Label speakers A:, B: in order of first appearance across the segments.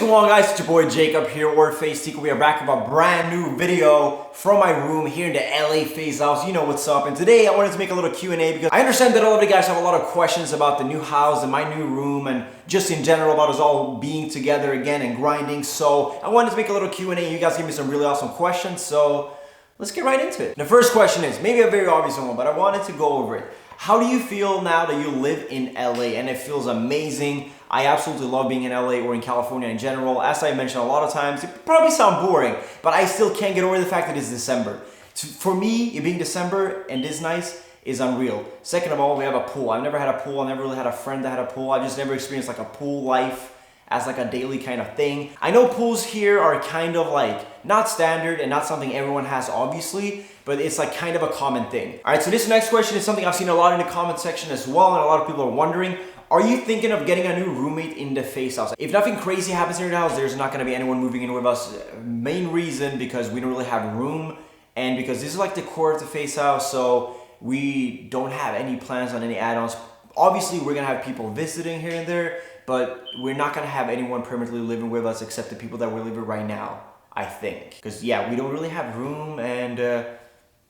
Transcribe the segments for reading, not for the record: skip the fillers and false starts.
A: going on, guys? It's your boy Jacob here, or FaceTeeker. We are back with a brand new video from my room here in the LA Face House. You know what's up. And today I wanted to make a little Q&A because I understand that a lot of you guys have a lot of questions about the new house and my new room and just in general about us all being together again and grinding. So I wanted to make a little Q&A. You guys gave me some really awesome questions, so let's get right into it. The first question is maybe a very obvious one, but I wanted to go over it. How do you feel now that you live in LA? And it feels amazing. I absolutely love being in LA or in California in general. As I mentioned a lot of times, it probably sounds boring, but I still can't get over the fact that it's December. For me, it being December and this nice is unreal. Second of all, we have a pool. I've never had a pool. I never really had a friend that had a pool. I just never experienced like a pool life as like a daily kind of thing. I know pools here are kind of like not standard and not something everyone has obviously, but it's like kind of a common thing. All right, so this next question is something I've seen a lot in the comment section as well, and a lot of people are wondering, are you thinking of getting a new roommate in the Face House? If nothing crazy happens in your house, there's not gonna be anyone moving in with us. Main reason, because we don't really have room, and because this is like the core of the Face House, so we don't have any plans on any add-ons. Obviously, we're gonna have people visiting here and there, but we're not gonna have anyone permanently living with us except the people that we're living right now, I think. Because yeah, we don't really have room, and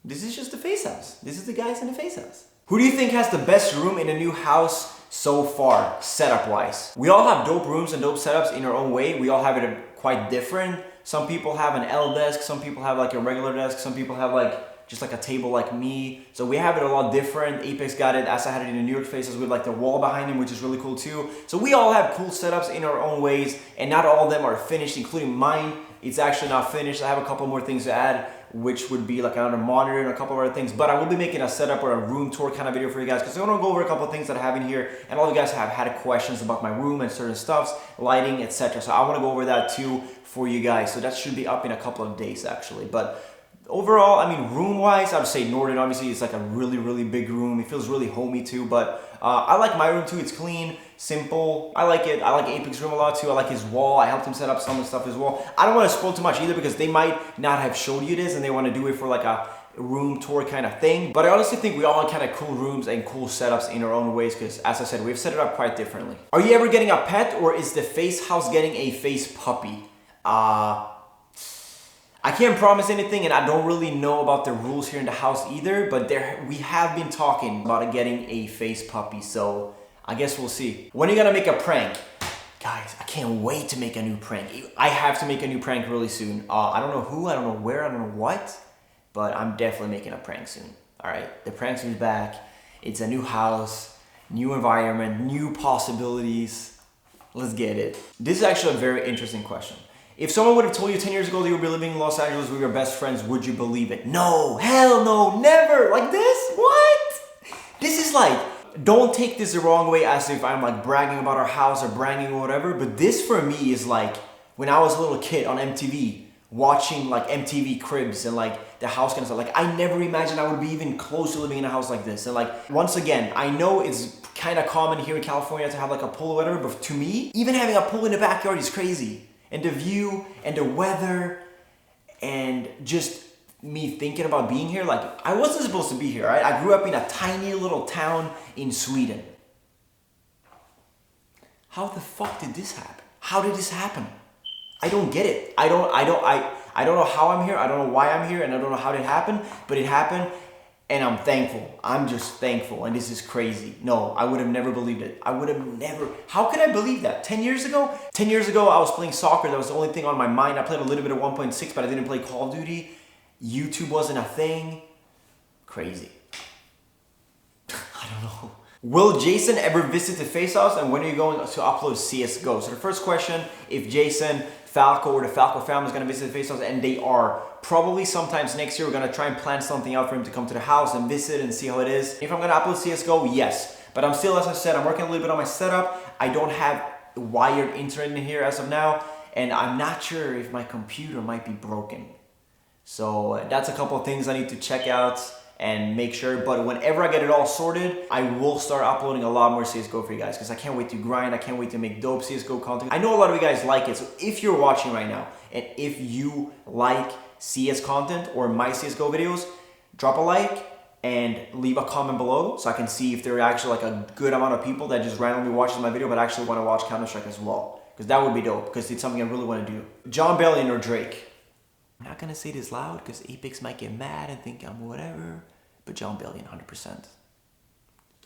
A: this is just the Face House. This is the guys in the Face House. Who do you think has the best room in the new house so far, setup-wise? We all have dope rooms and dope setups in our own way. We all have it quite different. Some people have an L desk, some people have like a regular desk, some people have like just like a table like me. So we have it a lot different. Apex got it, as I had it in the New York Faces with like the wall behind him, which is really cool too. So we all have cool setups in our own ways, and not all of them are finished, including mine. It's actually not finished. I have a couple more things to add, which would be like another monitor and a couple of other things. But I will be making a setup or a room tour kind of video for you guys, because I want to go over a couple of things that I have in here, and all of you guys have had questions about my room and certain stuffs, lighting, etc. So I want to go over that too for you guys. So that should be up in a couple of days actually. But overall, I mean, room-wise, I would say Northern, obviously, it's like a really, really big room. It feels really homey too, but I like my room too. It's clean, simple. I like it. I like Apex's room a lot too. I like his wall. I helped him set up some of the stuff as well. I don't want to spoil too much either, because they might not have showed you this and they want to do it for like a room tour kind of thing. But I honestly think we all have kind of cool rooms and cool setups in our own ways, because as I said, we've set it up quite differently. Are you ever getting a pet, or is the Face House getting a face puppy? I can't promise anything, and I don't really know about the rules here in the house either, but we have been talking about getting a face puppy, so I guess we'll see. When are you gonna make a prank? Guys, I can't wait to make a new prank. I have to make a new prank really soon. I don't know who, I don't know where, I don't know what, but I'm definitely making a prank soon. All right, the prank soon is back. It's a new house, new environment, new possibilities. Let's get it. This is actually a very interesting question. If someone would have told you 10 years ago that you would be living in Los Angeles with your best friends, would you believe it? No, hell no, never. Like this? What? This is like, don't take this the wrong way as if I'm like bragging about our house or bragging or whatever, but this for me is like when I was a little kid on MTV, watching like MTV Cribs and like the house kind of stuff. Like I never imagined I would be even close to living in a house like this. And like, once again, I know it's kind of common here in California to have like a pool or whatever, but to me, even having a pool in the backyard is crazy. And the view and the weather and just me thinking about being here, like I wasn't supposed to be here, right? I grew up in a tiny little town in Sweden. How the fuck did this happen? How did this happen? I don't get it. I don't know how I'm here. I don't know why I'm here, and I don't know how it happened, but it happened. And I'm thankful. I'm just thankful. And this is crazy. No, I would have never believed it. I would have never. How could I believe that? 10 years ago? 10 years ago, I was playing soccer. That was the only thing on my mind. I played a little bit of 1.6, but I didn't play Call of Duty. YouTube wasn't a thing. Crazy. I don't know. Will Jason ever visit the Face House, and when are you going to upload CSGO? So the first question, if Jason, Falco, or the Falco family is going to visit the Face House, and they are, probably sometimes next year, we're going to try and plan something out for him to come to the house and visit and see how it is. If I'm going to upload CSGO, yes. But I'm still, as I said, I'm working a little bit on my setup. I don't have wired internet in here as of now, and I'm not sure if my computer might be broken. So that's a couple of things I need to check out and make sure. But whenever I get it all sorted, I will start uploading a lot more CSGO for you guys, because I can't wait to grind. I can't wait to make dope CSGO content. I know a lot of you guys like it, so if you're watching right now and if you like CS content or my CSGO videos, drop a like and leave a comment below so I can see if there are actually like a good amount of people that just randomly watches my video but actually want to watch Counter-Strike as well. because that would be dope, because it's something I really want to do. Jon Bellion or Drake? I'm not gonna say this loud because Apex might get mad and think I'm whatever, but Jon Bellion, 100%.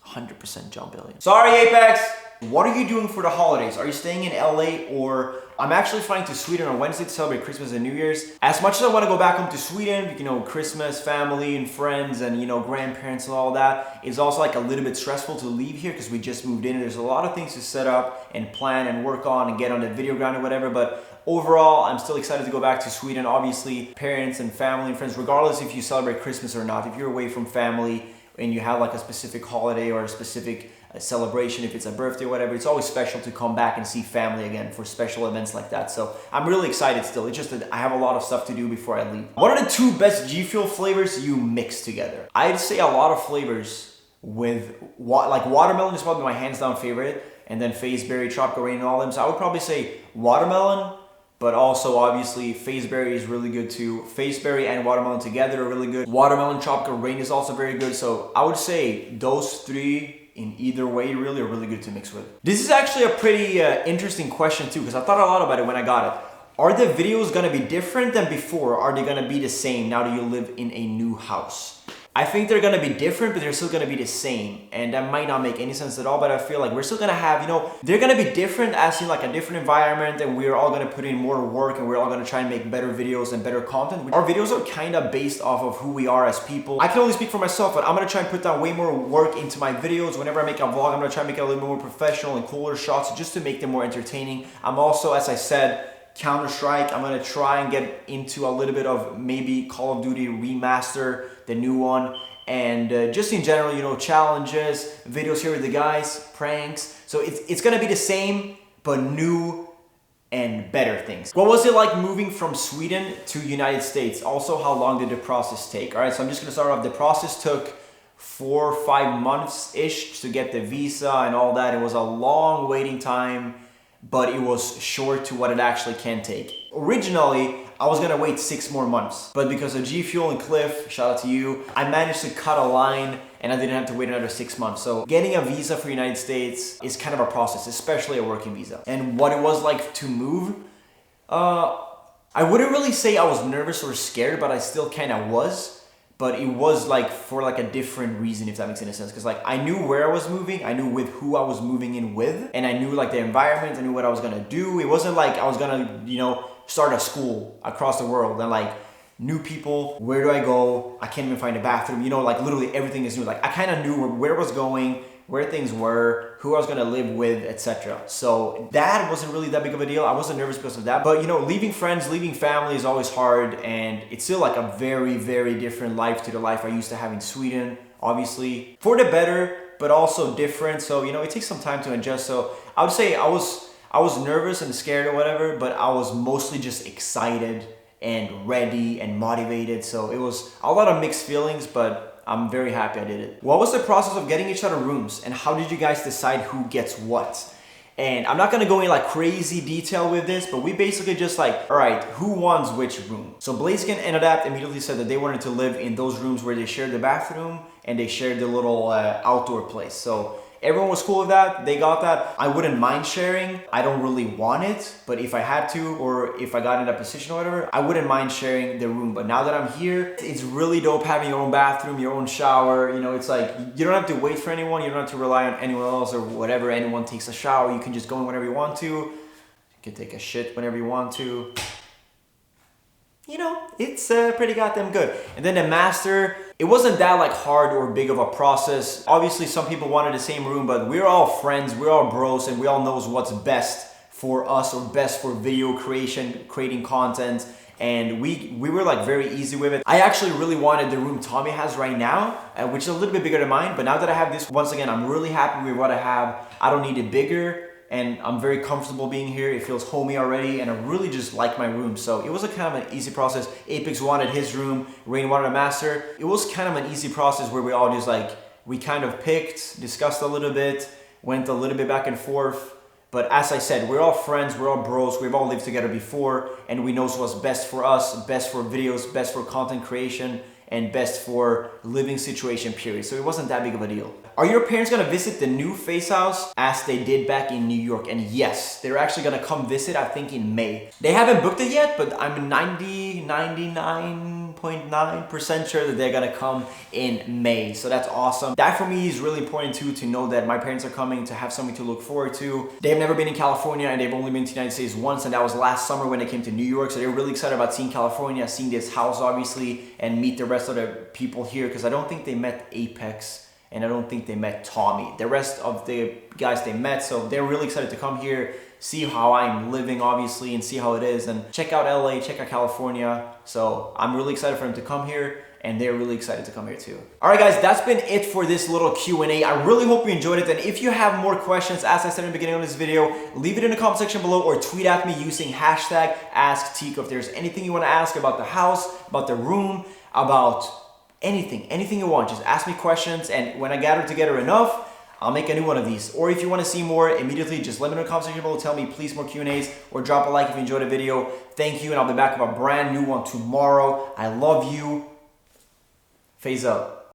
A: 100% Jon Bellion. Sorry, Apex! What are you doing for the holidays? Are you staying in LA, or I'm actually flying to Sweden on Wednesday to celebrate Christmas and New Year's. As much as I want to go back home to Sweden, you know, Christmas, family and friends and, you know, grandparents and all that, it's also like a little bit stressful to leave here because we just moved in. There's a lot of things to set up and plan and work on and get on the video ground or whatever, but overall, I'm still excited to go back to Sweden. Obviously, parents and family and friends, regardless if you celebrate Christmas or not, if you're away from family and you have like a specific holiday or a specific celebration, if it's a birthday or whatever, it's always special to come back and see family again for special events like that. So I'm really excited still. It's just that I have a lot of stuff to do before I leave. What are the 2 best G Fuel flavors you mix together? I'd say a lot of flavors with, like watermelon is probably my hands down favorite, and then Fazeberry, Tropical Rain and all them. So I would probably say watermelon, but also obviously Fazeberry is really good too. Fazeberry and watermelon together are really good. Watermelon, Tropical Rain is also very good. So I would say those 3 in either way really are really good to mix with. This is actually a pretty interesting question too, because I thought a lot about it when I got it. Are the videos gonna be different than before? Or are they gonna be the same now that you live in a new house? I think they're gonna be different, but they're still gonna be the same. And that might not make any sense at all, but I feel like we're still gonna have, you know, they're gonna be different as in like a different environment, and we're all gonna put in more work and we're all gonna try and make better videos and better content. Our videos are kind of based off of who we are as people. I can only speak for myself, but I'm gonna try and put down way more work into my videos. Whenever I make a vlog, I'm gonna try and make it a little more professional and cooler shots just to make them more entertaining. I'm also, as I said, Counter-Strike. I'm gonna try and get into a little bit of maybe Call of Duty Remaster, the new one. And just in general, you know, challenges, videos here with the guys, pranks. So it's gonna be the same, but new and better things. What was it like moving from Sweden to United States? Also, how long did the process take? All right, so I'm just gonna start off. The process took 4 or 5 months-ish to get the visa and all that. It was a long waiting time, but it was short to what it actually can take. Originally, I was gonna wait 6 more months, but because of G Fuel and Cliff, shout out to you, I managed to cut a line and I didn't have to wait another 6 months. So getting a visa for the United States is kind of a process, especially a working visa. And what it was like to move, I wouldn't really say I was nervous or scared, but I still kind of was. But it was like for like a different reason, if that makes any sense. Because like I knew where I was moving, I knew with who I was moving in with, and I knew like the environment, I knew what I was gonna do. It wasn't like I was gonna, you know, start a school across the world and like new people, where do I go? I can't even find a bathroom, you know, like literally everything is new. Like I kind of knew where I was going, where things were, who I was gonna live with, etc. So that wasn't really that big of a deal. I wasn't nervous because of that. But you know, leaving friends, leaving family is always hard, and it's still like a very, very different life to the life I used to have in Sweden, obviously. For the better, but also different. So, you know, it takes some time to adjust. So I would say I was nervous and scared or whatever, but I was mostly just excited and ready and motivated. So it was a lot of mixed feelings, but I'm very happy I did it. What was the process of getting each other rooms, and how did you guys decide who gets what? And I'm not gonna go in like crazy detail with this, but we basically just like, all right, who wants which room? So Blaziken and Adapt immediately said that they wanted to live in those rooms where they shared the bathroom and they shared the little outdoor place. So everyone was cool with that. They got that. I wouldn't mind sharing. I don't really want it, but if I had to, or if I got in that position or whatever, I wouldn't mind sharing the room. But now that I'm here, it's really dope having your own bathroom, your own shower. You know, it's like, you don't have to wait for anyone. You don't have to rely on anyone else or whatever. Anyone takes a shower. You can just go in whenever you want to. You can take a shit whenever you want to. You know, it's pretty goddamn good. And then the master, it wasn't that like hard or big of a process. Obviously, some people wanted the same room, but we're all friends, we're all bros, and we all knows what's best for us or best for video creation, creating content. And we were like very easy with it. I actually really wanted the room Tommy has right now, which is a little bit bigger than mine. But now that I have this, once again, I'm really happy with what I have. I don't need it bigger. And I'm very comfortable being here. It feels homey already, and I really just like my room. So it was a kind of an easy process. Apex wanted his room, Rain wanted a master. It was kind of an easy process where we all just like, we kind of picked, discussed a little bit, went a little bit back and forth. But as I said, we're all friends, we're all bros, we've all lived together before, and we know what's best for us, best for videos, best for content creation, and best for living situation, period. So it wasn't that big of a deal. Are your parents gonna visit the new Face House as they did back in New York? And yes, they're actually gonna come visit, I think in May. They haven't booked it yet, but I'm 99.9% sure that they're gonna come in May. So that's awesome. That for me is really important too, to know that my parents are coming, to have something to look forward to. They've never been in California and they've only been to the United States once, and that was last summer when they came to New York. So they're really excited about seeing California, seeing this house obviously, and meet the rest of the people here, because I don't think they met Apex and I don't think they met Tommy. The rest of the guys they met, so they're really excited to come here, see how I'm living obviously, and see how it is, and check out LA, check out California. So I'm really excited for them to come here, and they're really excited to come here too. All right guys, that's been it for this little Q&A. I really hope you enjoyed it, and if you have more questions, as I said in the beginning of this video, leave it in the comment section below or tweet at me using hashtag AskTico. If there's anything you want to ask about the house, about the room, about anything you want, just ask me questions, and when I gather together enough, I'll make a new one of these. Or if you want to see more immediately, just let me know in the comment section below, tell me please more Q&As, or drop a like if you enjoyed the video. Thank you, and I'll be back with a brand new one tomorrow. I love you. Phase up.